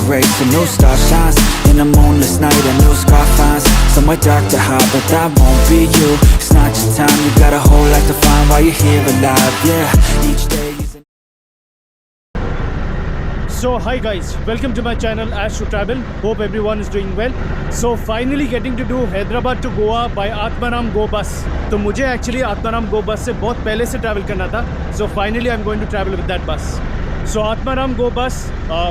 erase. A new star shines in a moonless night. A new scar finds somewhere dark to hide, but that won't be you. It's not your time. You got a whole life to find while you're here alive. Yeah, each day is So hi guys, welcome to my channel Ash to Travel. Hope everyone is doing well. So finally getting to do Hyderabad to Goa by Atmaram Go bus. तो मुझे actually Atmaram Go bus से बहुत पहले से travel करना था. So finally I'm going to travel with that bus. So Atmaram Go bus,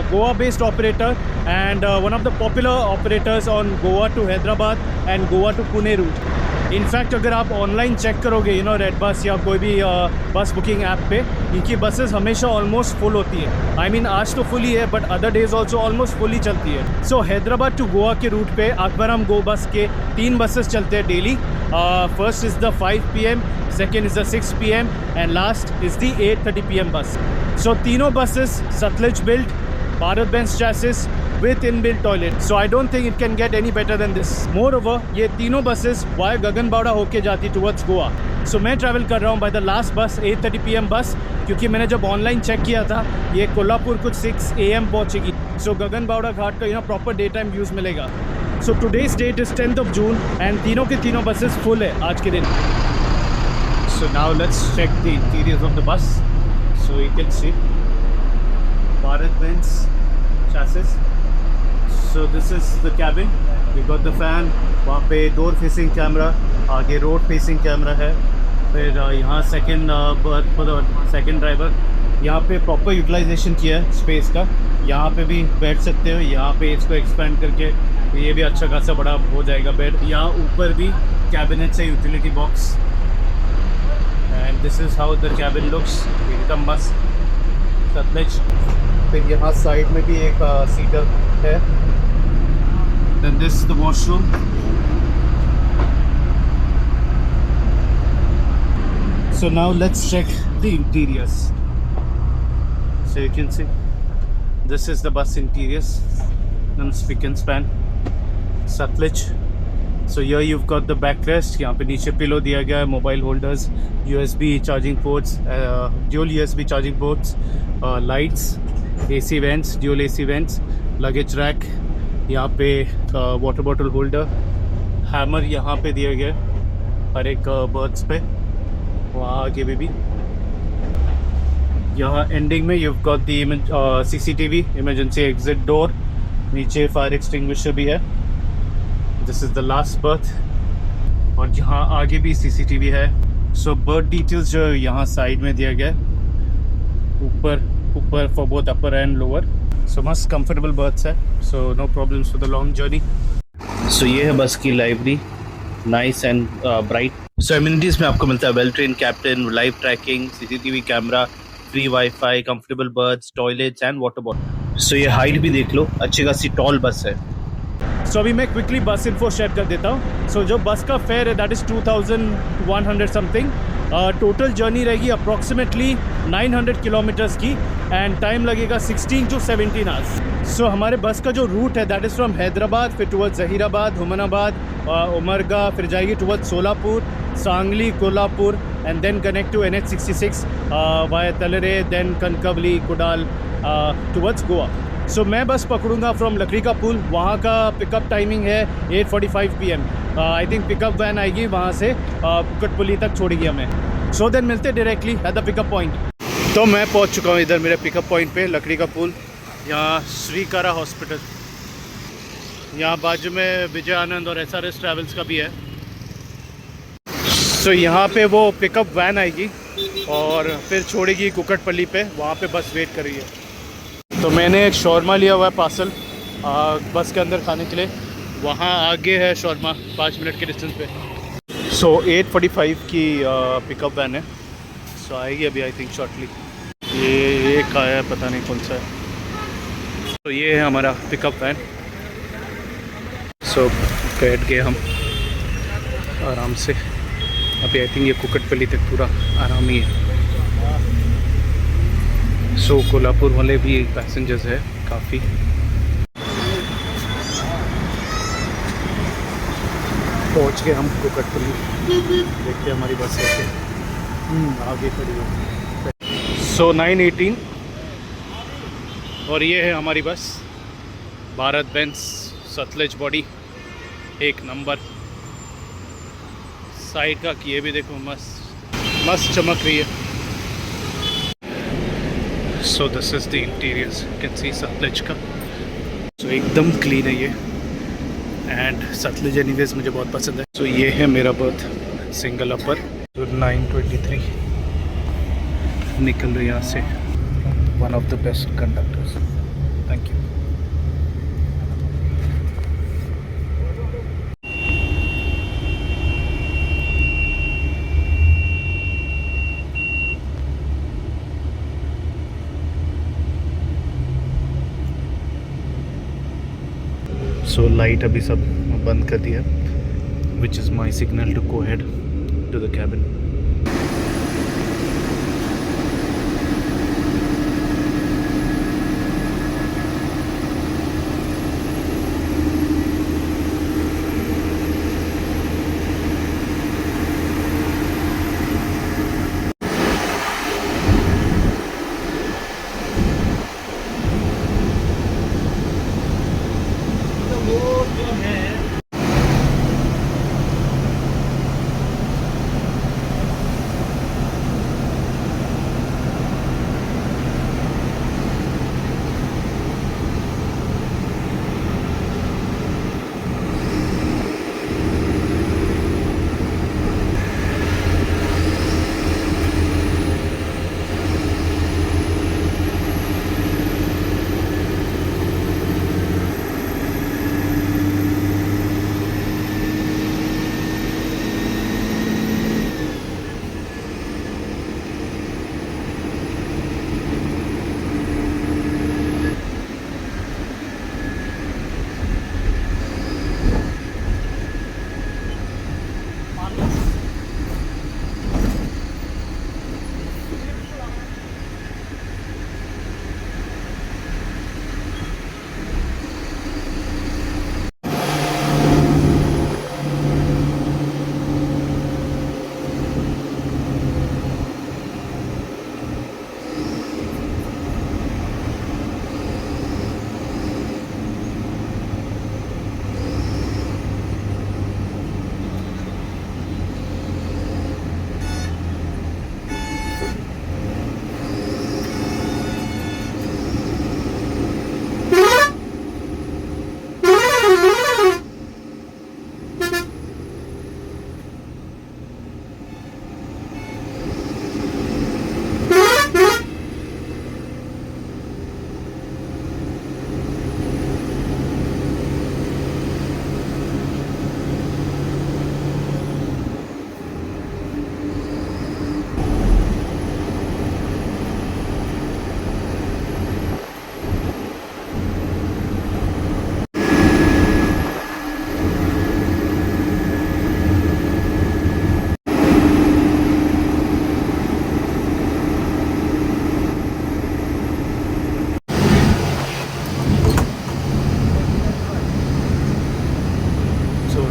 Goa based operator and one of the popular operators on Goa to Hyderabad and Goa to Pune route. In fact अगर आप online check करोगे red bus या कोई भी बस booking app पे, इनकी buses हमेशा ऑलमोस्ट फुल होती है. आई मीन आज तो फुल ही है, but other days also almost full ही चलती है. सो हैदराबाद टू गोवा के रूट पे आत्माराम गो बस के 3 बसेस चलते हैं daily. First is the 5 PM, second is the 6 PM and last is the 8:30 PM बस. सो तीनों buses Sutlej built, Bharat Benz chassis with inbuilt toilet. So I don't think it can get any better than this. Moreover, ये तीनों buses via गगनबावड़ा होके जाती towards Goa. So मैं travel कर रहा हूँ by the last bus 8:30 PM बस, क्योंकि मैंने जब ऑनलाइन चेक किया था ये कोल्हापुर कुछ 6 AM पहुँचेगी. So गगनबावड़ा घाट का proper daytime views मिलेगा. So today's date is 10th of June and तीनों के तीनों buses full है आज के दिन. So now let's check the interiors of the bus. So you can see Bharat Benz chassis. So this is the cabin. We got the fan. वहाँ पे door facing camera, आगे रोड फेसिंग कैमरा है. फिर यहाँ second birth for the second driver. यहाँ पे proper utilisation किया है स्पेस का. यहाँ पे भी बैठ सकते हो. यहाँ पे इसको एक्सपेंड करके ये भी अच्छा खासा बड़ा हो जाएगा बेड. यहाँ ऊपर भी कैबिनेट है, utility box. And this is how the cabin looks. एकदम मस्त सतलज. फिर यहाँ साइड में भी एक सीटर है. Then this is the washroom. So now let's check the interiors. So you can see this is the bus interiors. Then spick and span. Satluj. So here you've got the backrest. यहाँ पे नीचे pillow दिया गया है, mobile holders, USB charging ports, dual USB charging ports, lights, AC vents, dual AC vents, luggage rack. यहाँ पे water bottle holder, hammer यहाँ पे दिया गया हर एक बर्थ्स पे. वहाँ आगे भी यहाँ एंडिंग में you've got the CCTV, emergency exit door. नीचे फायर एक्सटिंग्विशर भी है. This is the last birth. और यहाँ आगे भी CCTV है. सो बर्थ डिटेल्स जो यहाँ साइड में दिया गया है, ऊपर for both upper and lower. So मस्त कंफर्टेबल बर्थ्स है. So no problems for the long journey. So ये है बस की library, nice and bright. So amenities में आपको मिलता है well train captain, live tracking, CCTV camera, free wifi, comfortable berths, toilets and water bottle. So ये height भी देख लो, अच्छी खासी टॉल बस है. सो अभी मैं क्विकली बस इन्फो शेयर कर देता हूँ. सो जो बस का फेयर है that is 2100 something. Total journey रहेगी अप्रॉक्सीमेटली 900 किलोमीटर्स की एंड टाइम लगेगा 16 to 17 आवर्स. सो हमारे बस का जो रूट है दैट इज़ फ्रॉम हैदराबाद, फिर टुवर्ड्स जहीराबाद, हुमनाबाद, उमरगा, फिर जाएगी towards Solapur, Sangli, Kolhapur and then connect to NH66 via Talere, then Kankavli, Kudal towards Goa. So मैं बस पकड़ूंगा फ्रॉम लकड़ी का पुल. वहाँ का पिकअप टाइमिंग है 8:45 PM. I think pickup van आएगी वहाँ से कुकटपुली तक छोड़ेगी हमें. सो देन मिलते directly at the pickup point. तो मैं पहुँच चुका हूँ इधर मेरे पिकअप पॉइंट पे, लकड़ी का पुल. यहाँ श्रीकारा हॉस्पिटल, यहाँ बाजू में विजय आनंद और SRS ट्रैवल्स का भी है. सो यहाँ पे वो पिकअप वैन आएगी और फिर छोड़ेगी कुकटपल्ली पे. वहाँ पे बस वेट कर रही है. तो मैंने एक शौरमा लिया हुआ है पार्सल बस के अंदर खाने के लिए. वहाँ आगे है शौरमा 5 मिनट के डिस्टेंस पे. सो 8:45 की पिकअप वैन है. सो आएगी अभी आई थिंक शॉर्टली. ये एक आया है, पता नहीं कौन सा है. तो ये है हमारा पिकअप वैन. सो बैठ गए हम आराम से. अभी आई थिंक ये कुकटपल्ली तक पूरा आराम ही है. सो कोल्हापुर वाले भी पैसेंजर्स है काफ़ी. पहुंच गए हम कुकटपल्ली. देखते हैं हमारी बस है आगे खड़ी है. सो 9:18 और ये है हमारी बस. भारत बेंज सतलज बॉडी एक नंबर। साइड का किए भी देखो मस्त मस्त चमक रही है। So this is the interiors, you can see Sutlej का। सो एकदम क्लीन है ये, एंड सतलज एनीवेज मुझे बहुत पसंद है। सो ये है मेरा बर्थ, सिंगल अपर। तो 9:23 निकल रहे यहाँ से। One of the best conductors, thank you. So light अभी सब बंद कर दिया, which is my signal to go head to the cabin.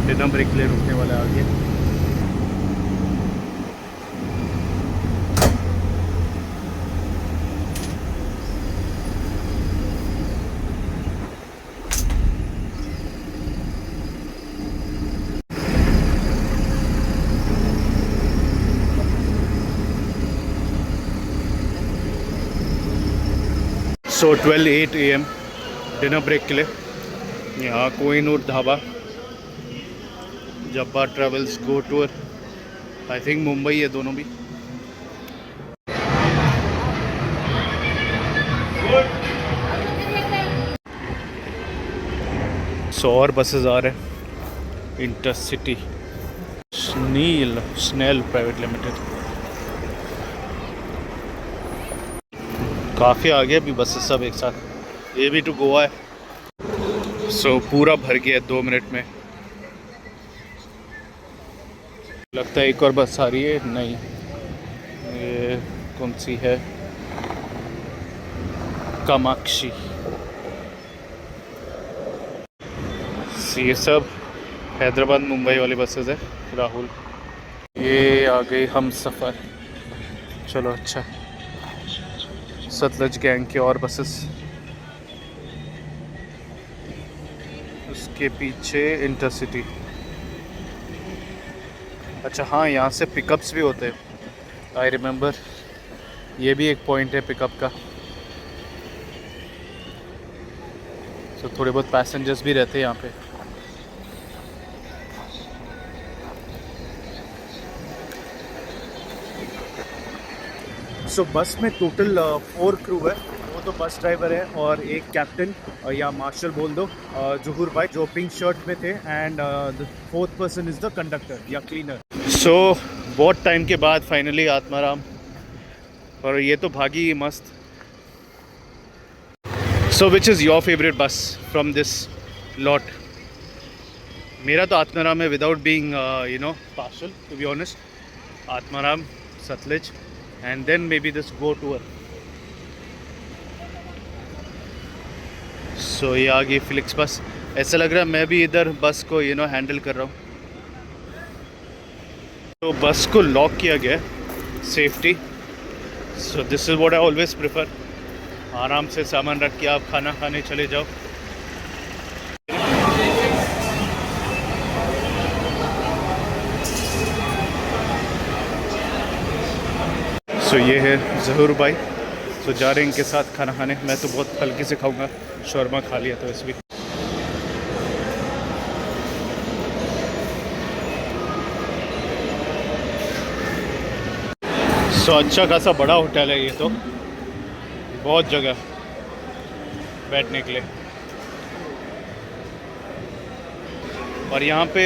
Dinner break के लिए रुकने वाला आगे। सो 12:08 AM डिनर ब्रेक के लिए यहाँ Kohinoor Dhaba, Jabba travels, go tour, I think Mumbai है दोनों भी। सो और बसेस आ रहे हैं, इंटरसिटी, स्नेल प्राइवेट लिमिटेड। काफ़ी आ गया अभी बसेस सब एक साथ। ये भी टू गोवा है। सो पूरा भर गया 2 मिनट में। लगता है एक और बस आ रही है, नहीं ये कौन सी है, कामाक्षी। ये सब हैदराबाद मुंबई वाली बसेस है। राहुल, ये आ गई हम सफ़र। चलो अच्छा, सतलज गैंग की और बसेस। उसके पीछे इंटरसिटी। अच्छा हाँ, यहाँ से पिकअप्स भी होते हैं, आई रिमेंबर। ये भी एक पॉइंट है पिकअप का। तो थोड़े बहुत पैसेंजर्स भी रहते हैं यहाँ पे। सो बस में टोटल 4 क्रू है। वो तो बस ड्राइवर है और एक कैप्टन या मार्शल बोल दो, जहूर भाई जो पिंक शर्ट में थे, and the 4th person is the conductor या क्लीनर। सो बहुत टाइम के बाद फाइनली आत्माराम, और ये तो भागी मस्त। So which is your favourite bus from this lot? मेरा तो आत्माराम है, without being partial, to be honest. Atmaram, Sutlej, and then maybe this go tour. So ये आ गई फ्लिक्स बस। ऐसा लग रहा है मैं भी इधर बस को हैंडल कर रहा हूँ। तो बस को लॉक किया गया safety. So this is what I always prefer. आराम से सामान रख के आप खाना खाने चले जाओ। सो ये है जहूर भाई। सो जा रहे हैं इनके साथ खाना खाने। मैं तो बहुत हल्के से खाऊंगा, शौरमा खा लिया तो इसलिए। सो अच्छा खासा बड़ा होटल है ये तो, बहुत जगह बैठने के लिए। और यहाँ पे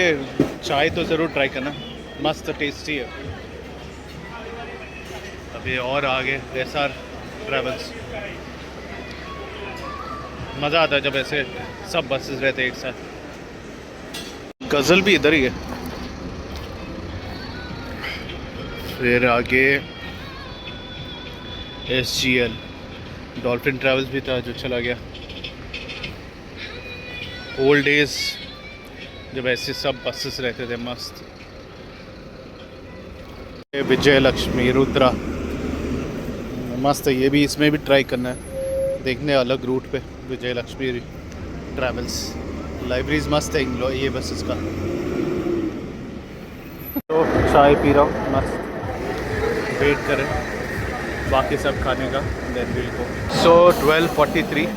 चाय तो ज़रूर ट्राई करना, मस्त टेस्टी है। अभी और आगे एसआर ट्रैवल्स। मज़ा आता है जब ऐसे सब बसेस रहते हैं एक साथ। गज़ल भी इधर ही है। फिर आगे SGL, डॉल्फिन ट्रैवल्स भी था जो चला गया। ओल्ड डेज जब ऐसे सब बसेस रहते थे मस्त। विजय लक्ष्मी, रुद्रा, मस्त है ये भी। इसमें भी ट्राई करना है, देखने अलग रूट पे। विजय लक्ष्मी ट्रैवल्स। लाइब्रेरीज मस्त है ये बसेस का। तो चाय पी रहा हूँ मस्त, वेट करें बाकी सब खाने का, देन विल गो। सो 12:43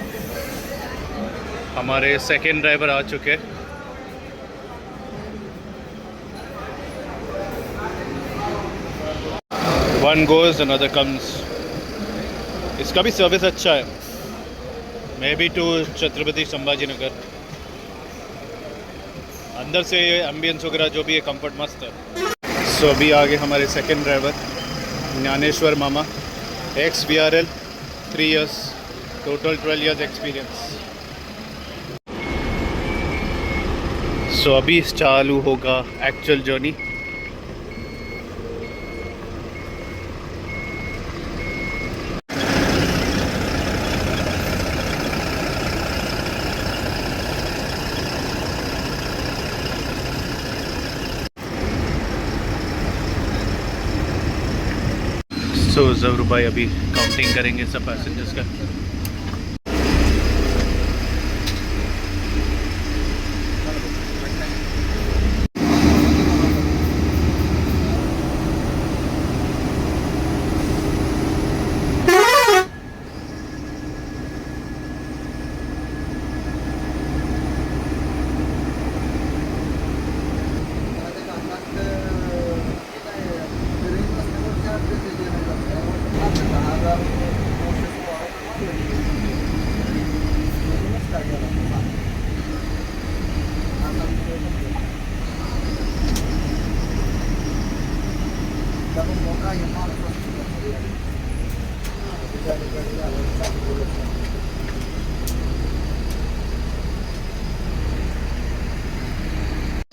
हमारे सेकेंड ड्राइवर आ चुके। One goes another comes. इसका भी सर्विस अच्छा है। Maybe to Chhatrapati Sambhaji Nagar. अंदर से एम्बियंस वगैरह जो भी है, कंफर्ट मस्त है। सो अभी आगे हमारे सेकंड ड्राइवर ज्ञानेश्वर मामा, ex VRL, 3 years, total 12 years experience. So अभी चालू होगा एक्चुअल जर्नी। सो जहूर भाई अभी काउंटिंग करेंगे सब पैसेंजर्स का।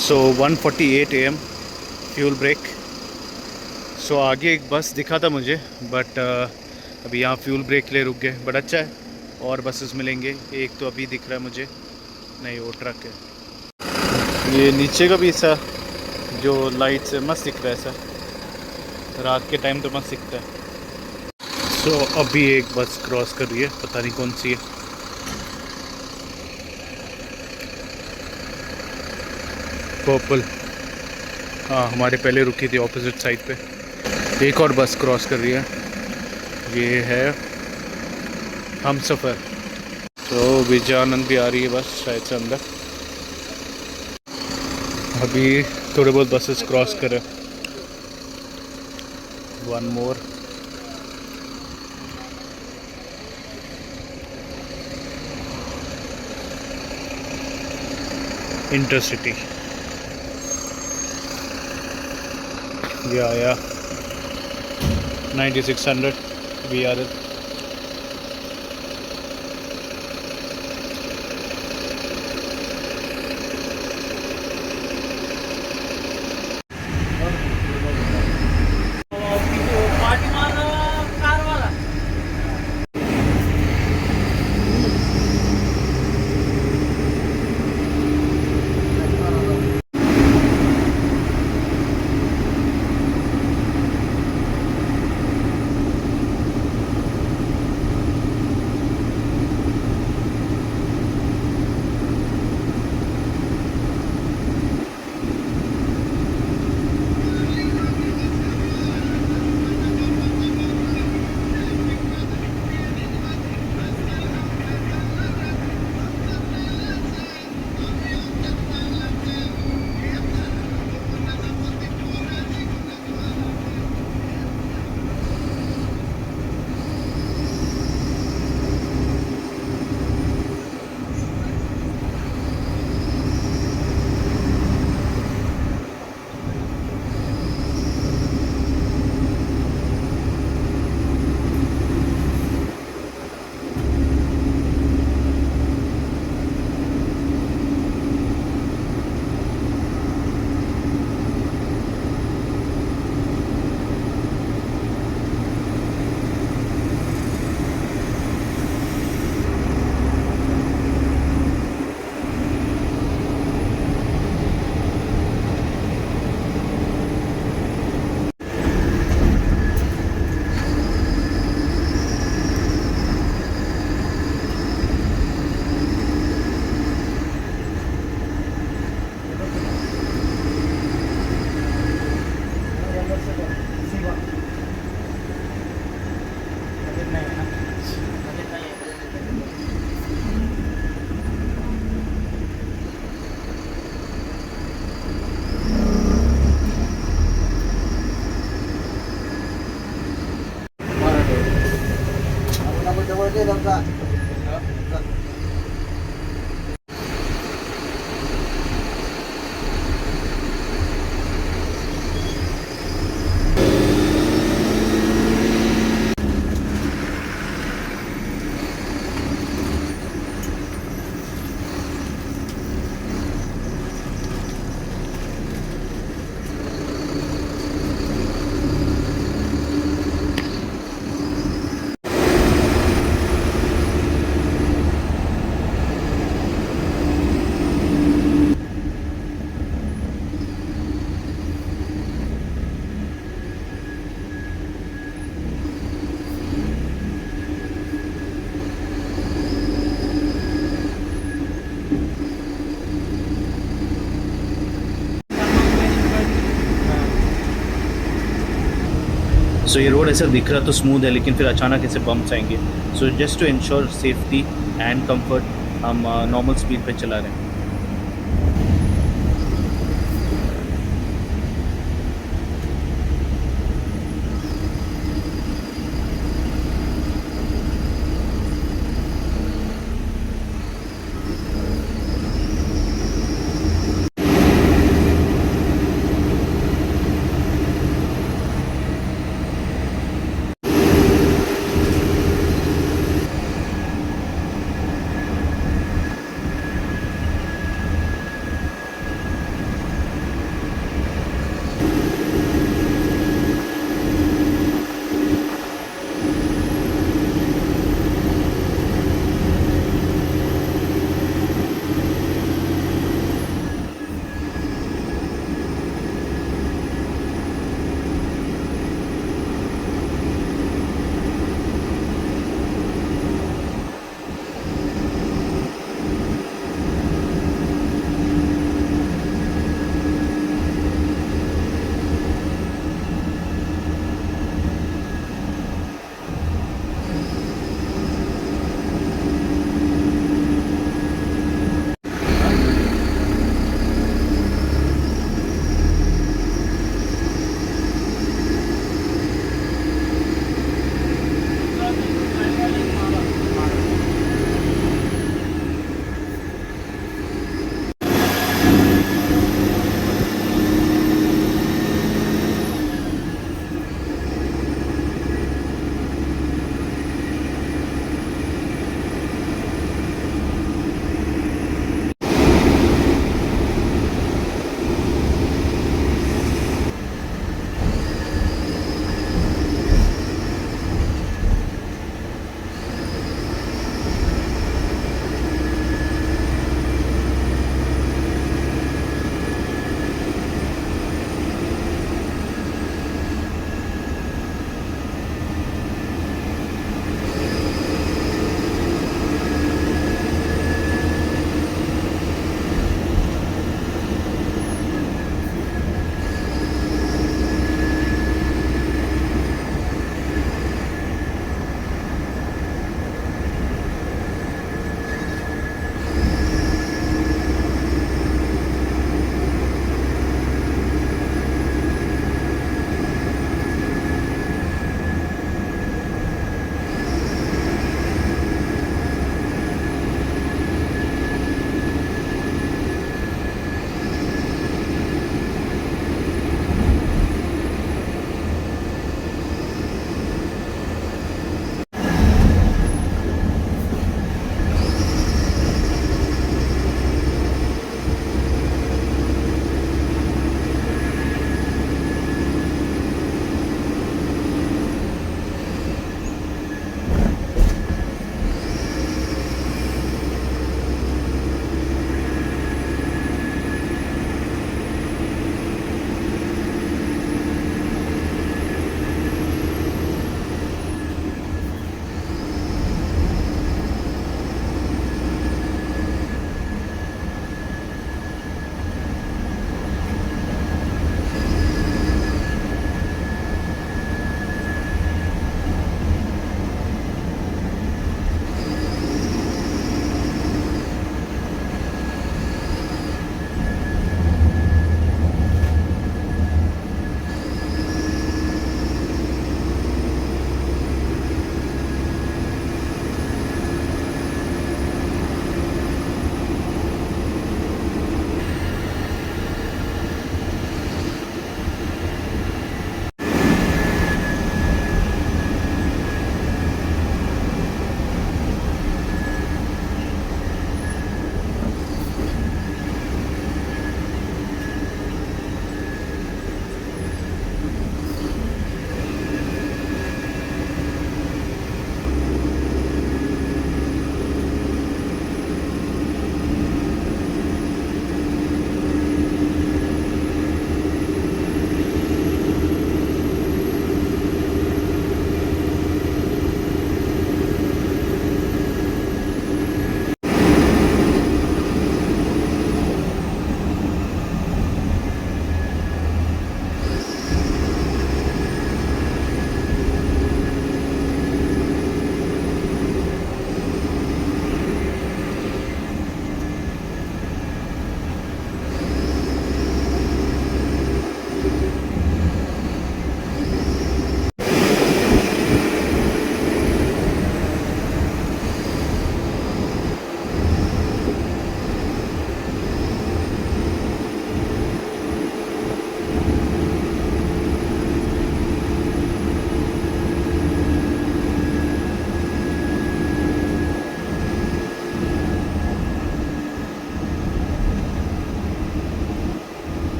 सो 1:48 AM फ्यूल ब्रेक। सो आगे एक बस दिखा था मुझे, बट अभी यहाँ फ्यूल ब्रेक के लिए रुक गए। बट अच्छा है, और बसेस मिलेंगे। एक तो अभी दिख रहा है मुझे, नहीं वो ट्रक है। ये नीचे का भी ऐसा जो लाइट से मस्त दिख रहा है, ऐसा रात के टाइम तो मस्त दिखता है। सो अभी एक बस क्रॉस कर रही है, पता नहीं कौन सी है। पर्पल, हाँ हमारे पहले रुकी थी ऑपोजिट साइड पे। एक और बस क्रॉस कर रही है, ये है हम सफ़र। तो विजयानंद भी आ रही है बस शायद से अंदर। अभी थोड़े बहुत बसेस क्रॉस करें। One more. इंटरसिटी ये आया 9600 VRL। सो ये रोड ऐसा दिख रहा तो स्मूथ है, लेकिन फिर अचानक ऐसे बम्प्स आएंगे। So just to ensure safety and comfort हम नॉर्मल स्पीड पे चला रहे हैं।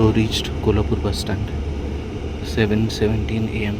So reached Kolhapur bus stand, 7:17 a.m.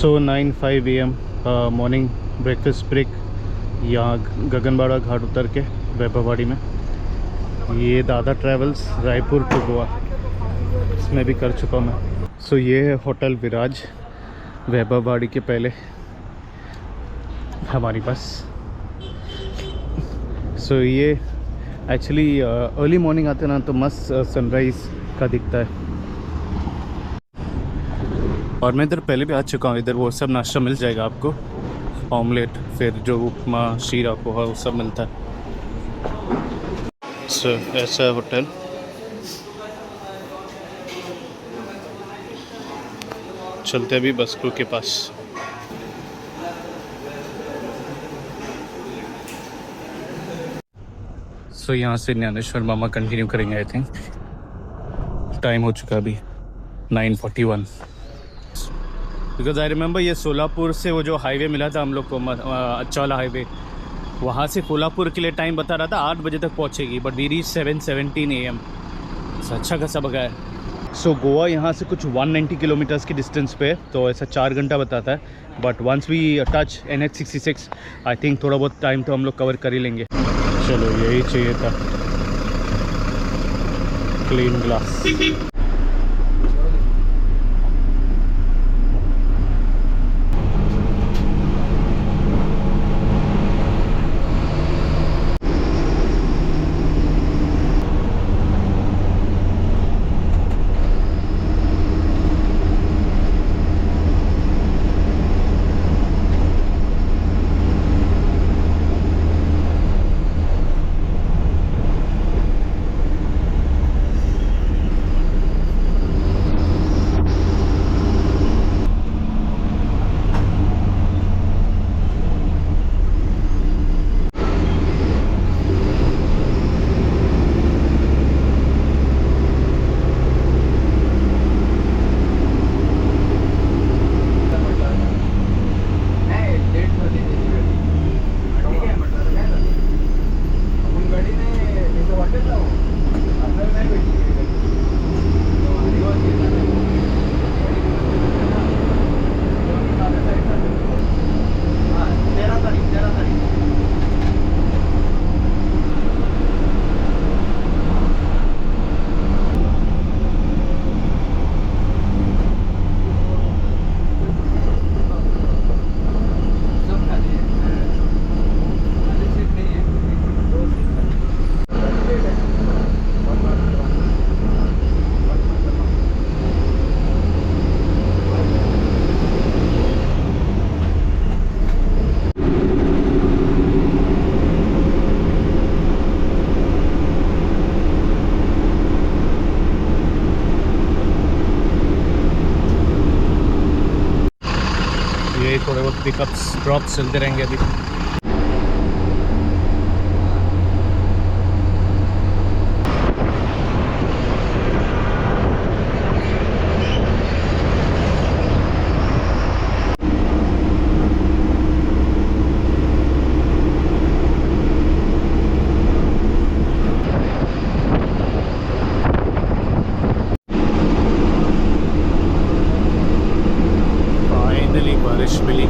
So 9:05 AM morning breakfast break यहाँ गगनबाड़ा घाट उतर के वैभववाड़ी में। ये दादा ट्रैवल्स रायपुर टू गोवा, इसमें भी कर चुका हूँ मैं। सो ये है होटल विराज वैभववाड़ी के पहले हमारे पास। सो ये एक्चुअली अर्ली मॉर्निंग आते ना तो मस्त सनराइज़ का दिखता है। और मैं इधर पहले भी आ चुका हूँ, इधर वो सब नाश्ता मिल जाएगा आपको, ऑमलेट, फिर जो उपमा, शीरा, पोहा, वो सब मिलता है। सो ऐसा है होटल। चलते अभी बस क्रू के पास। सो यहाँ से ज्ञानेश्वर मामा कंटिन्यू करेंगे आई थिंक। टाइम हो चुका अभी 9:41। बिकॉज आई रिमेंबर ये सोलापुर से वो जो हाईवे मिला था हम लोग को, अच्छा वाला हाईवे, वहाँ से कोल्हापुर के लिए टाइम बता रहा था 8 बजे तक पहुँचेगी, बट वी रीच 7:17 AM। अच्छा खासा बगा है। सो गोवा यहाँ से कुछ 190 किलोमीटर्स की डिस्टेंस पे है, तो ऐसा 4 घंटा बताता है। But once we touch NH66 I think थोड़ा बहुत टाइम तो हम लोग कवर कर ही लेंगे। चलो यही चाहिए था, क्लीन ग्लास। थोड़े बहुत पिकअप्स ड्रॉप्स चलते रहेंगे अभी। फाइनली बारिश मिली।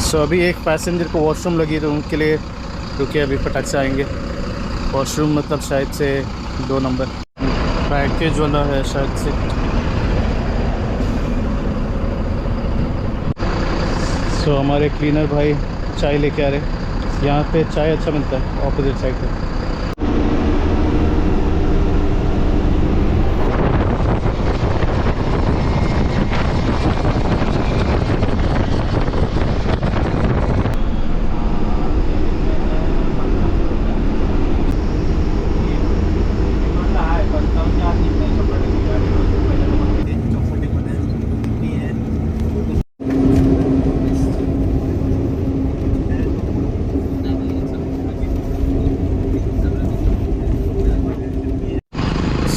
सो अभी एक पैसेंजर को वॉशरूम लगी तो उनके लिए रुके, अभी फटाक से आएंगे। वॉशरूम मतलब शायद से 2 नंबर पैकेज वाला है शायद से। सो हमारे क्लीनर भाई चाय लेके आ रहे। यहाँ पे चाय अच्छा मिलता है ऑपोजिट साइड पे।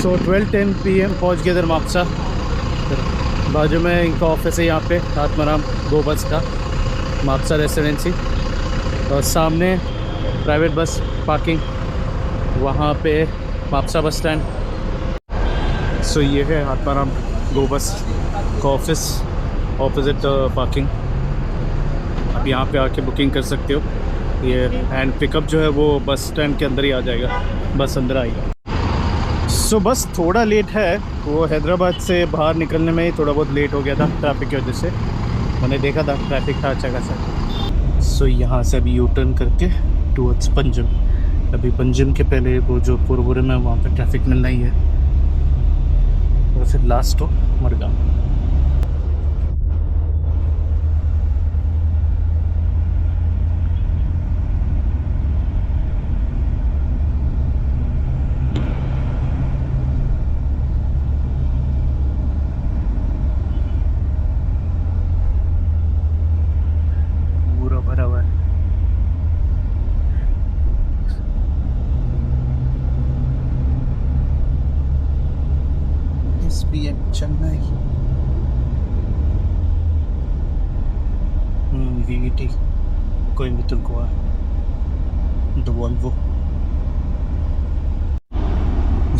सो 12:10 PM पहुँच गए इधर मापसा। बाजू में इनका ऑफिस है यहाँ पे, आत्माराम गो बस का, मापसा रेसिडेंसी। और सामने प्राइवेट बस पार्किंग, वहाँ पे मापसा बस स्टैंड। सो ये है आत्माराम गो बस का ऑफिस, ऑपोजिट पार्किंग। आप यहाँ पे आके बुकिंग कर सकते हो। ये एंड पिकअप जो है वो बस स्टैंड के अंदर ही आ जाएगा, बस अंदर आएगी। सो बस थोड़ा लेट है, वो हैदराबाद से बाहर निकलने में ही थोड़ा बहुत लेट हो गया था ट्रैफिक की वजह से। मैंने देखा था ट्रैफिक था अच्छा खासा। सो यहाँ से अभी यू टर्न करके टूवर्ड्स पंजम। अभी पंजम के पहले वो जो पुरबुरम है वहाँ पे ट्रैफिक मिलना ही है, और फिर लास्ट हो Madgaon. Chennai VVT Coimbatore Goa the Volvo.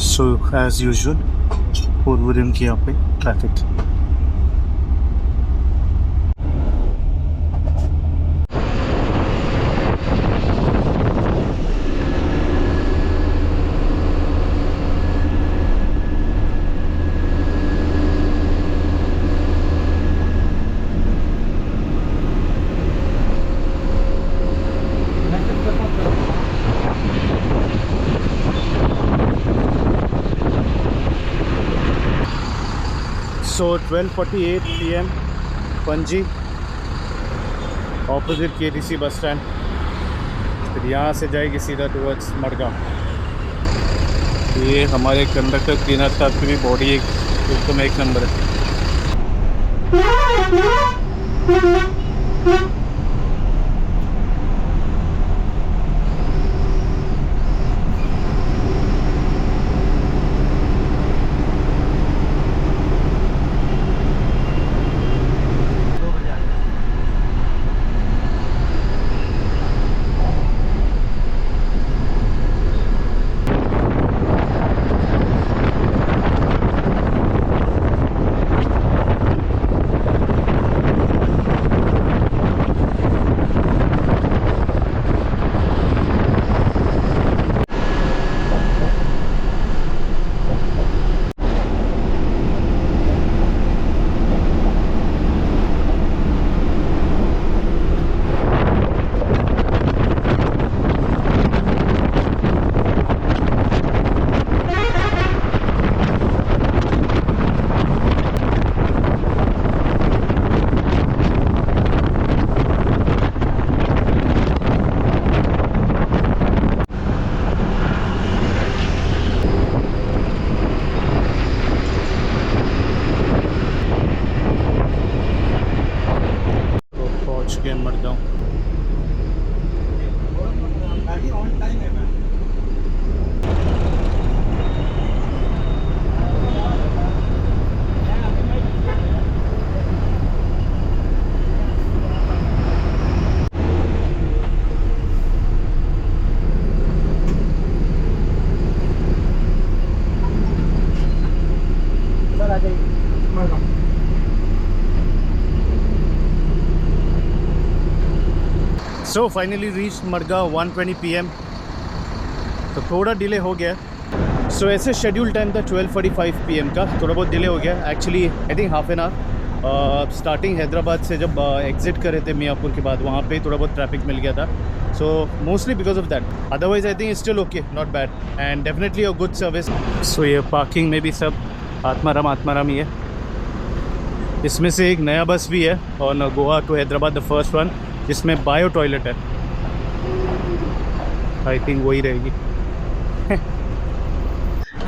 So as usual Porvorim की यहाँ पे traffic. So 12:48 PM Panaji, opposite KTC bus stand. फिर यहाँ से जाएगी सीधा टूवर्ड्स मडगांव। ये हमारे कंडक्टर क्लीनर स्टाफ की भी बॉडी एकदम एक नंबर है। So finally reach Madgaon 1:20 PM, तो थोड़ा डिले हो गया। सो ऐसे शेड्यूल टाइम था 12:45 PM का, थोड़ा बहुत डिले हो गया actually, I think half an hour. Starting Hyderabad से जब एग्ज़िट कर रहे थे मियाँपुर के बाद, वहाँ पे थोड़ा बहुत ट्रैफिक मिल गया था। So mostly because of that, otherwise I think still okay, not bad and definitely a good service. So ये पार्किंग में भी सब आत्माराम ही है। इसमें से एक नया बस भी है और Goa to Hyderabad the first one, जिसमें बायो टॉयलेट है। आई थिंक वही रहेगी।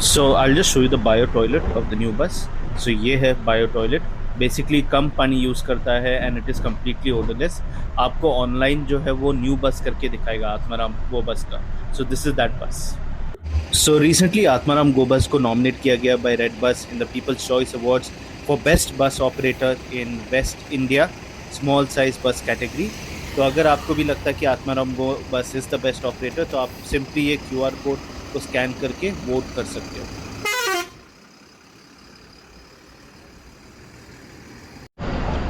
So I'll just show you the bio toilet of the new bus. So ये है bio toilet, बेसिकली कम पानी यूज़ करता है and it is completely odourless. आपको ऑनलाइन जो है वो न्यू बस करके दिखाएगा आत्माराम गो बस का। सो दिस इज़ दैट बस। सो रिसेंटली आत्माराम गो बस को नॉमिनेट किया गया by redBus in the people's choice awards for best bus operator in west India small size bus category. तो अगर आपको भी लगता है कि आत्माराम गो बस इज़ द बेस्ट ऑपरेटर, तो आप सिंपली ये QR कोड को स्कैन करके वोट कर सकते हो।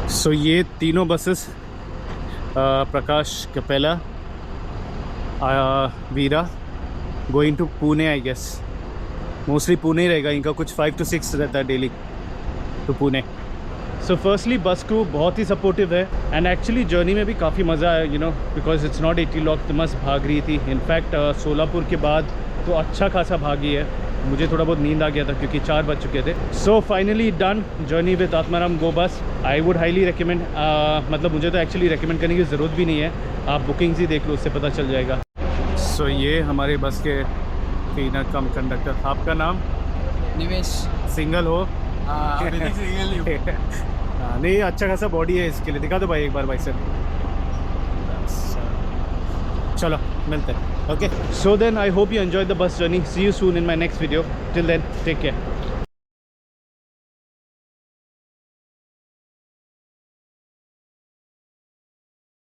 सो ये तीनों बसेस प्रकाश कपेला Veera going to Pune, I guess mostly Pune ही रहेगा इनका, कुछ 5 to 6 रहता है daily to Pune. So firstly bus crew बहुत ही सपोर्टिव है एंड एक्चुअली जर्नी में भी काफ़ी मज़ा आया, you know, because it's not 80 lock, तो मस्त भाग रही थी। इनफैक्ट सोलापुर के बाद तो अच्छा खासा भागी है। मुझे थोड़ा बहुत नींद आ गया था क्योंकि 4 बज चुके थे। So finally done journey with Atmaram go bus. I would highly recommend, मतलब मुझे तो एक्चुअली रिकमेंड करने की ज़रूरत भी नहीं है, आप बुकिंग्स ही देख लो, उससे पता चल जाएगा। सो ये हमारे बस के क्लीनर कम कंडक्टर। आपका नाम? निवेश। सिंगल हो? सिंगल ही हूँ। नहीं, अच्छा खासा बॉडी है इसके लिए। दिखा दो भाई एक बार भाई सर। चलो मिलते हैं। Okay, so then I hope you enjoyed the bus journey. See you soon in my next video. Till then, take care.